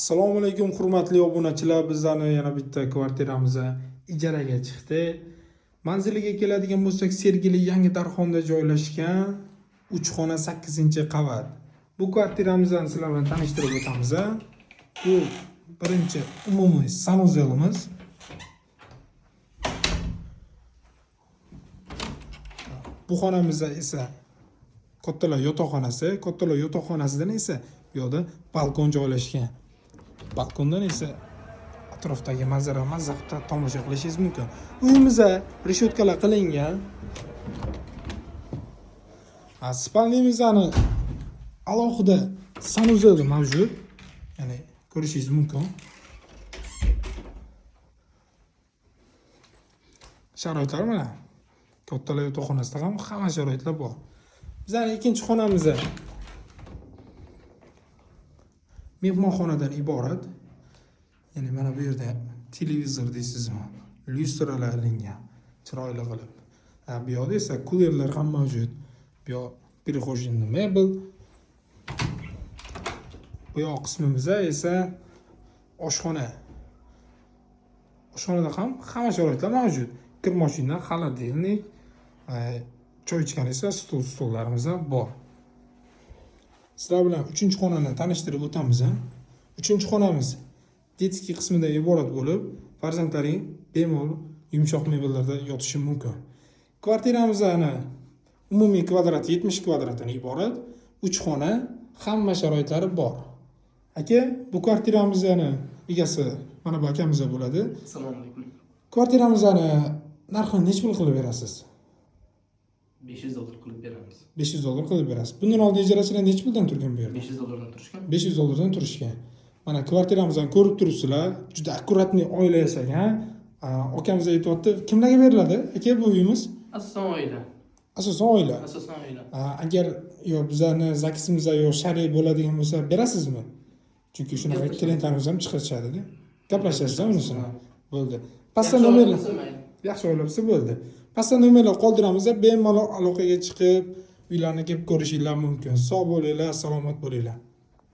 Assalomu alaykum hurmatli obunachilar. Bizlarni yana bitta kvartiramiz ijaraga chiqdi. Manziliga keladigan bo'lsak, Sergeli yangi Darxonda joylashgan 3 xona 8-qavat. Bu kvartiramizni sizlar bilan tanishtirib o'tamiz. Bu birinchi umumiy sanuzelimiz. Bu xonamizda esa kattalar yotoqxonasi, kattalar yotoqxonasidan esa bu yerda balkon joylashgan. Balkondan esa atrofdagi manzara mazza tomosha qilishingiz mumkin. Uyimizda reshotkalar qilingan. Spalnimizning alohida sanuzeli mavjud. Ya'ni ko'rishingiz mumkin. Sharoitlar mana kattalar yotoqxonasida ham hamma sharoitlar bor. Bizning ikkinchi xonamiz mehmonxonadan iborat. Ya'ni mana bu yerda televizor deysizmi, lyustralar ilingan, chiroyli qilib. Bu yerda esa kulerlar ham mavjud. Bu yoq перехоженный mebel. Bu yoq qismimizda esa oshxona. Oshxonada ham hamma sharoitlar mavjud. Kir mashina, xolodilnik, choy ichgan esa stullarimiz ham bor. Sizlar bilan 3-xonani tanishtirib o'tamiz. 3-xonamiz detskiy qismidan iborat bo'lib, farzandlaring bemalol yumshoq mebellarda yotishi mumkin. Kvartiramizning umumiy kvadrati 70 kvadratdan iborat. 3 xona, hamma sharoitlari bor. Aka, bu kvartiramizning egasi mana bu akamiz bo'ladi. Assalomu alaykum. Kvartiramizning narxini nechta pul qilib berasiz? $500 qilib beramiz. $500 qilib berasiz. Bundan oldin ijarachilar necha puldan turgan bu yerda? $500 turishgan. $500 turishgan. Mana kvartiramizni ko'rib turibsizlar. Juda akkuratni oila yasagan. Akamiz aytibdi, kimlarga beriladi? Aka, bu uyimiz Asosan oila. asosan oila. Asosan oila. Agar bizlarni zakisimizda shar'iy bo'ladigan bo'lsa, berasizmi? Chunki shunaqa klientlarimiz ham chiqarishadi-da. Gaplashasiz unisini. Bo'ldi. Pastda nomerlar. Yaxshi o'ylabsiz bo'ldi. Pastda nomerlar qoldiramiz, bemalol aloqaga chiqib, uylarni kelib ko'rishinglar mumkin. Sog' bo'linglar, salomat bo'linglar.